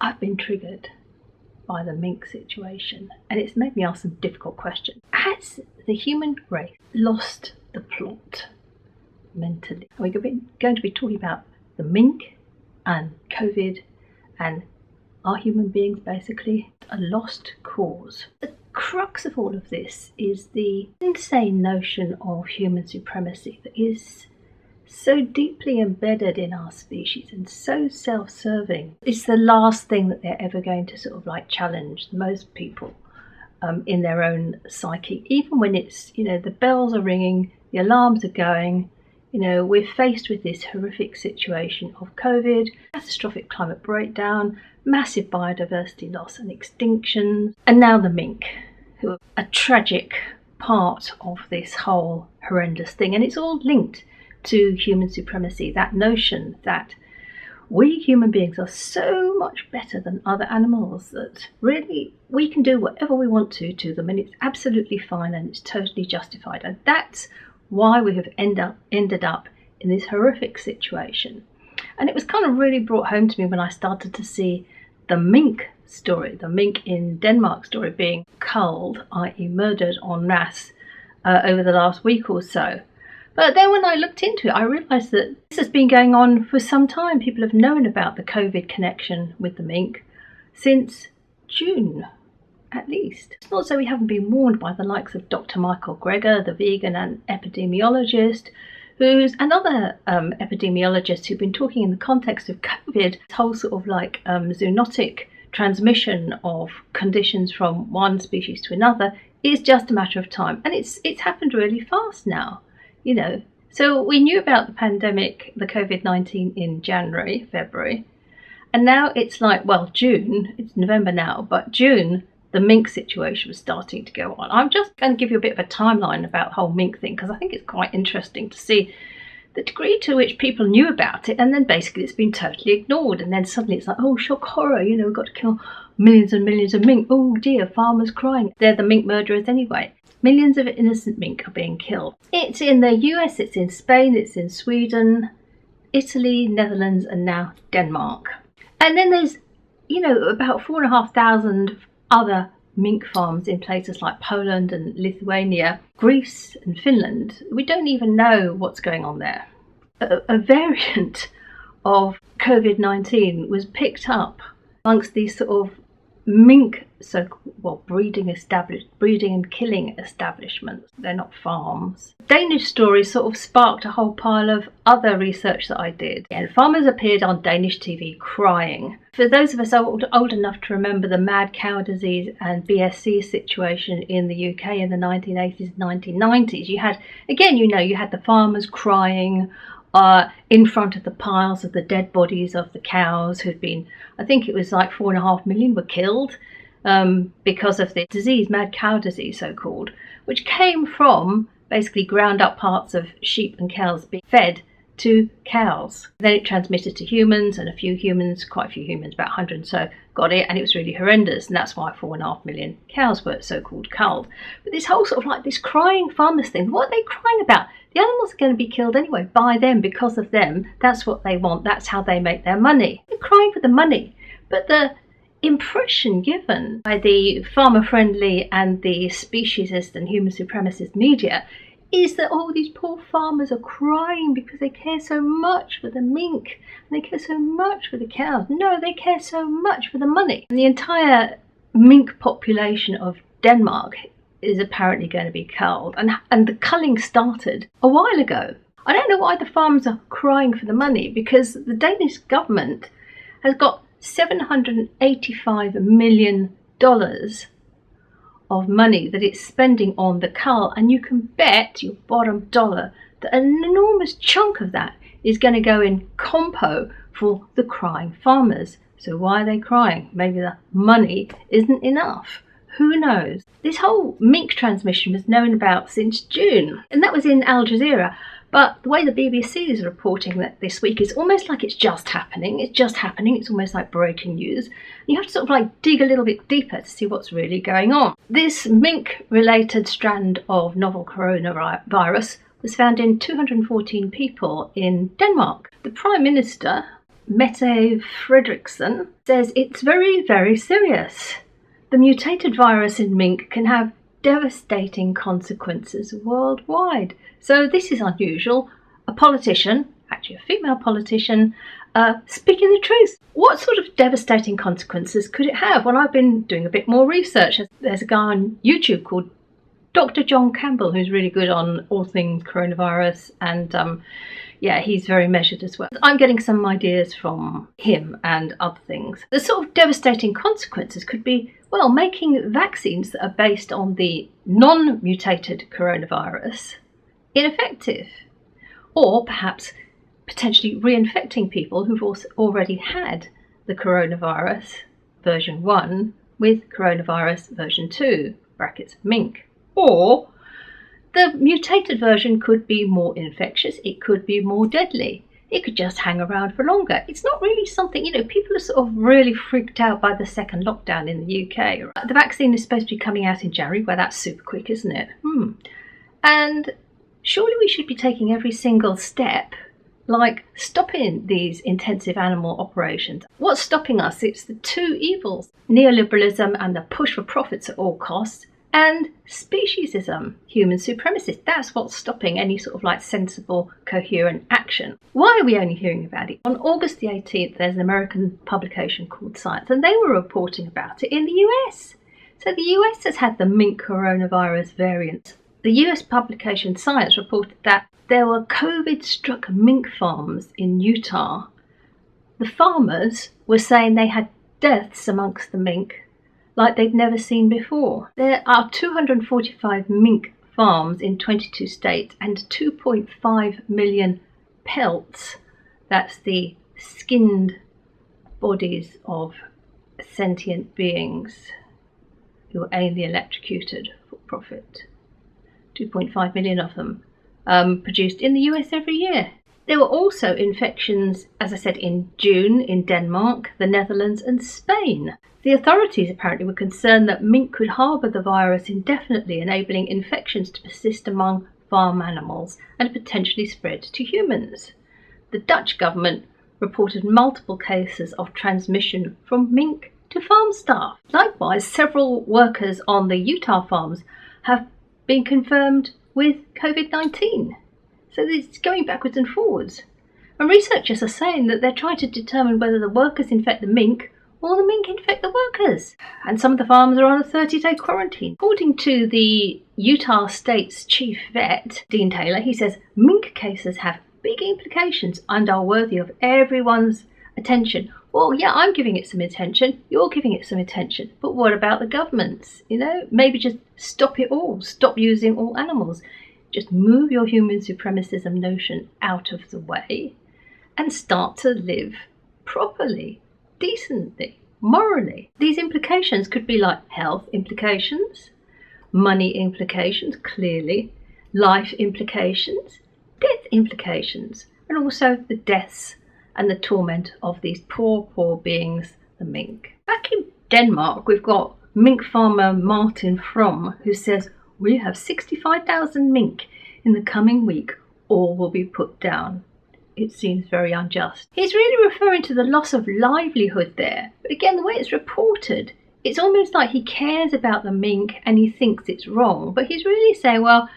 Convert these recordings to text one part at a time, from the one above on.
I've been triggered by the mink situation, and it's made me ask some difficult questions. Has the human race lost the plot mentally? We're going to be talking about the mink and COVID, and are human beings basically a lost cause? The crux of all of this is the insane notion of human supremacy that is so deeply embedded in our species and so self-serving. It's the last thing that they're ever going to sort of like challenge most people in their own psyche, even when it's, you know, the bells are ringing, the alarms are going. You know, we're faced with this horrific situation of COVID, catastrophic climate breakdown, massive biodiversity loss and extinction, and now the mink, who are a tragic part of this whole horrendous thing. And it's all linked to human supremacy, that notion that we human beings are so much better than other animals that really we can do whatever we want to them, and it's absolutely fine and it's totally justified. And that's why we have ended up in this horrific situation. And it was kind of really brought home to me when I started to see the mink story, the mink in Denmark story being culled, i.e. murdered en masse over the last week or so. But then when I looked into it, I realised that this has been going on for some time. People have known about the COVID connection with the mink since June, at least. It's not so we haven't been warned by the likes of Dr. Michael Greger, the vegan and epidemiologist, and other epidemiologists who've been talking in the context of COVID, this whole sort of like zoonotic transmission of conditions from one species to another is just a matter of time. And it's happened really fast now. You know, so we knew about the pandemic, the COVID-19 in January, February, and now it's like, well, June, it's November now, but June, the mink situation was starting to go on. I'm just going to give you a bit of a timeline about the whole mink thing, because I think it's quite interesting to see the degree to which people knew about it, and then basically it's been totally ignored, and then suddenly it's like, oh, shock horror, you know, we've got to kill millions and millions of mink. Oh dear, farmers crying. They're the mink murderers anyway. Millions of innocent mink are being killed. It's in the US, it's in Spain, it's in Sweden, Italy, Netherlands, and now Denmark. And then there's, you know, about 4,500 other mink farms in places like Poland and Lithuania, Greece and Finland. We don't even know what's going on there. A variant of COVID-19 was picked up amongst these sort of mink breeding and killing establishments. They're not farms. Danish story sort of sparked a whole pile of other research that I did. And farmers appeared on Danish TV crying. For those of us old enough to remember the mad cow disease and BSE situation in the UK in the 1980s, 1990s, you had the farmers crying in front of the piles of the dead bodies of the cows who'd been, I think it was like 4.5 million were killed because of the disease, mad cow disease so-called, which came from basically ground up parts of sheep and cows being fed to cows. Then it transmitted to humans, and quite a few humans, about 100 or so, got it, and it was really horrendous, and that's why 4.5 million cows were so-called culled. But this whole sort of like this crying farmers thing, what are they crying about? The animals are going to be killed anyway by them, because of them. That's what they want. That's how they make their money. They're crying for the money. But the impression given by the farmer-friendly and the speciesist and human supremacist media is that, oh, these poor farmers are crying because they care so much for the mink and they care so much for the cows. No, they care so much for the money. And the entire mink population of Denmark is apparently going to be culled, and the culling started a while ago. I don't know why the farmers are crying for the money, because the Danish government has got $785 million of money that it's spending on the cull, and you can bet your bottom dollar that an enormous chunk of that is going to go in compo for the crying farmers. So why are they crying? Maybe the money isn't enough. Who knows? This whole mink transmission was known about since June, and that was in Al Jazeera. But the way the BBC is reporting that this week is almost like it's just happening. It's just happening. It's almost like breaking news. You have to sort of like dig a little bit deeper to see what's really going on. This mink-related strand of novel coronavirus was found in 214 people in Denmark. The Prime Minister Mette Fredriksson says it's very, very serious. The mutated virus in mink can have devastating consequences worldwide. So this is unusual. A politician, actually a female politician, speaking the truth. What sort of devastating consequences could it have? Well, I've been doing a bit more research. There's a guy on YouTube called Dr. John Campbell, who's really good on all things coronavirus, and he's very measured as well. I'm getting some ideas from him and other things. The sort of devastating consequences could be, well, making vaccines that are based on the non-mutated coronavirus ineffective, or perhaps potentially reinfecting people who've also already had the coronavirus version 1 with coronavirus version 2, brackets Mink. Or the mutated version could be more infectious, it could be more deadly, it could just hang around for longer. It's not really something, people are sort of really freaked out by the second lockdown in the UK. The vaccine is supposed to be coming out in January, well, that's super quick, isn't it? And surely we should be taking every single step, like stopping these intensive animal operations. What's stopping us? It's the two evils, neoliberalism and the push for profits at all costs, and speciesism, human supremacy. That's what's stopping any sort of like sensible, coherent action. Why are we only hearing about it? On August the 18th, there's an American publication called Science, and they were reporting about it in the US. So the US has had the Mink coronavirus variant. The US publication Science reported that there were COVID-struck mink farms in Utah. The farmers were saying they had deaths amongst the mink like they'd never seen before. There are 245 mink farms in 22 states and 2.5 million pelts. That's the skinned bodies of sentient beings who are anally electrocuted for profit. 2.5 million of them produced in the US every year. There were also infections, as I said, in June in Denmark, the Netherlands and Spain. The authorities apparently were concerned that mink could harbour the virus indefinitely, enabling infections to persist among farm animals and potentially spread to humans. The Dutch government reported multiple cases of transmission from mink to farm staff. Likewise, several workers on the Utah farms have been confirmed with COVID-19. So it's going backwards and forwards. And researchers are saying that they're trying to determine whether the workers infect the mink or the mink infect the workers. And some of the farms are on a 30-day quarantine. According to the Utah State's chief vet, Dean Taylor, he says mink cases have big implications and are worthy of everyone's attention. Well, yeah, I'm giving it some attention, you're giving it some attention, but what about the governments? Maybe just stop it all, stop using all animals. Just move your human supremacism notion out of the way and start to live properly, decently, morally. These implications could be like health implications, money implications, clearly, life implications, death implications, and also the deaths and the torment of these poor, poor beings, the mink. Back in Denmark, we've got mink farmer Martin From, who says, "We have 65,000 mink. In the coming week, all will be put down." It seems very unjust. He's really referring to the loss of livelihood there. But again, the way it's reported, it's almost like he cares about the mink and he thinks it's wrong. But he's really saying, well,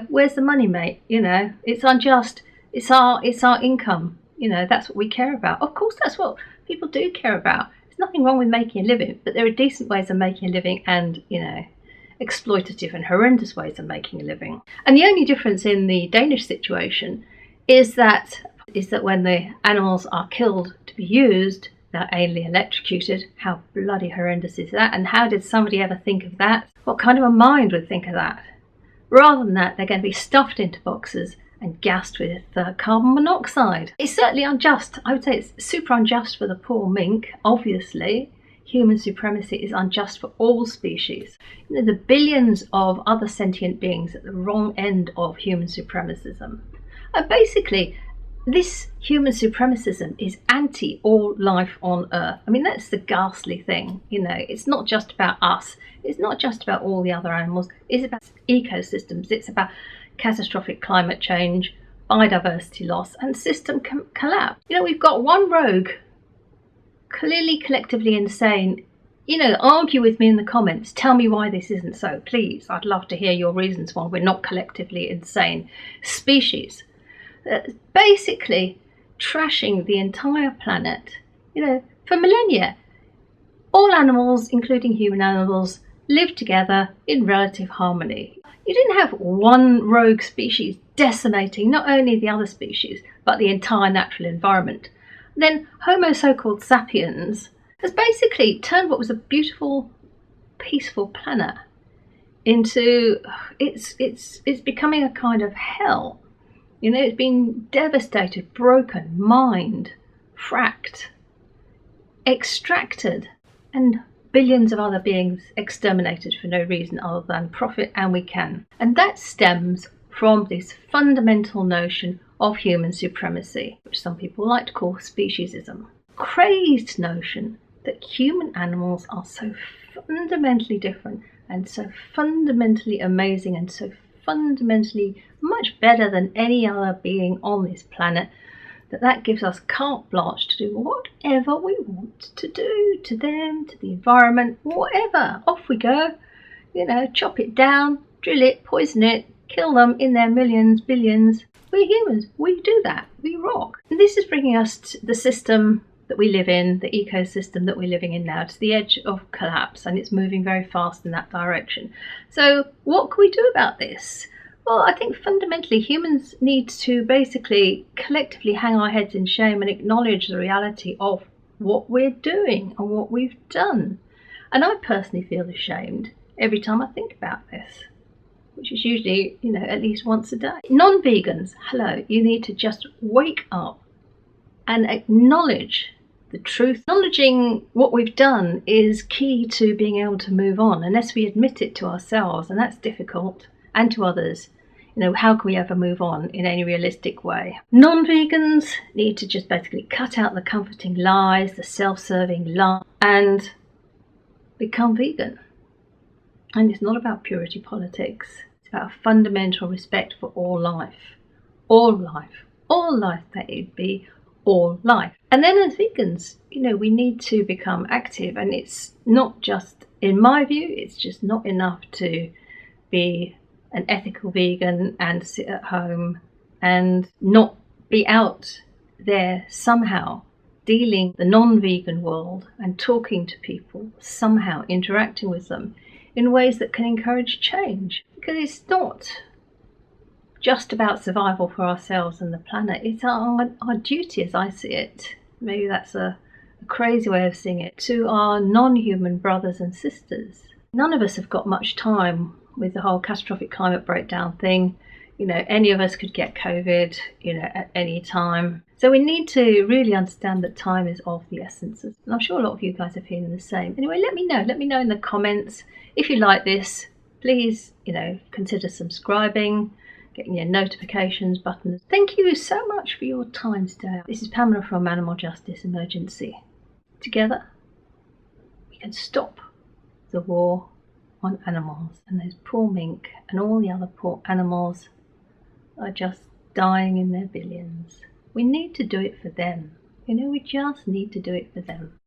where's the money, mate? It's unjust. It's our income. That's what we care about. Of course, that's what people do care about. There's nothing wrong with making a living, but there are decent ways of making a living and, exploitative and horrendous ways of making a living. And the only difference in the Danish situation is that when the animals are killed to be used, they're anally electrocuted. How bloody horrendous is that? And how did somebody ever think of that? What kind of a mind would think of that? Rather than that, they're going to be stuffed into boxes and gassed with carbon monoxide. It's certainly unjust. I would say it's super unjust for the poor mink, obviously. Human supremacy is unjust for all species. The billions of other sentient beings at the wrong end of human supremacism. And basically, this human supremacism is anti all life on Earth. I mean, that's the ghastly thing. It's not just about us. It's not just about all the other animals. It's about ecosystems. It's about catastrophic climate change, biodiversity loss and system collapse. You know, we've got one rogue, clearly collectively insane. You know, argue with me in the comments. Tell me why this isn't so, please. I'd love to hear your reasons why we're not collectively insane species. Basically trashing the entire planet, you know, for millennia. All animals, including human animals, live together in relative harmony. You didn't have one rogue species decimating not only the other species, but the entire natural environment. Then Homo so-called sapiens has basically turned what was a beautiful, peaceful planet into, it's becoming a kind of hell. You know, it's been devastated, broken, mined, fracked, extracted, and billions of other beings exterminated for no reason other than profit, and we can. And that stems from this fundamental notion of human supremacy, which some people like to call speciesism. Crazed notion that human animals are so fundamentally different and so fundamentally amazing and so fundamentally much better than any other being on this planet, that gives us carte blanche to do whatever we want to do to them, to the environment, whatever. Off we go. You know, chop it down, drill it, poison it, kill them in their millions, billions. We're humans. We do that. We rock. And this is bringing us to the system that we live in, the ecosystem that we're living in now, to the edge of collapse, and it's moving very fast in that direction. So what can we do about this? Well, I think fundamentally humans need to basically collectively hang our heads in shame and acknowledge the reality of what we're doing and what we've done. And I personally feel ashamed every time I think about this, which is usually, you know, at least once a day. Non-vegans, hello, you need to just wake up and acknowledge the truth. Acknowledging what we've done is key to being able to move on, unless we admit it to ourselves, and that's difficult, and to others. You know, how can we ever move on in any realistic way? Non-vegans need to just basically cut out the comforting lies, the self-serving lies, and become vegan. And it's not about purity politics. It's about a fundamental respect for all life. All life. All life, that it be all life. And then as vegans, you know, we need to become active. And it's not just, in my view, it's just not enough to be an ethical vegan and sit at home and not be out there somehow dealing the non-vegan world and talking to people, somehow interacting with them in ways that can encourage change. Because it's not just about survival for ourselves and the planet. It's our duty, as I see it, maybe that's a crazy way of seeing it, to our non-human brothers and sisters. None of us have got much time with the whole catastrophic climate breakdown thing. You know, any of us could get COVID, you know, at any time. So we need to really understand that time is of the essence. And I'm sure a lot of you guys are feeling the same. Anyway, let me know in the comments. If you like this, please, you know, consider subscribing, getting your notifications button. Thank you so much for your time today. This is Pamela from Animal Justice Emergency. Together, we can stop the war on animals, and those poor mink and all the other poor animals are just dying in their billions. We need to do it for them. You know, we just need to do it for them.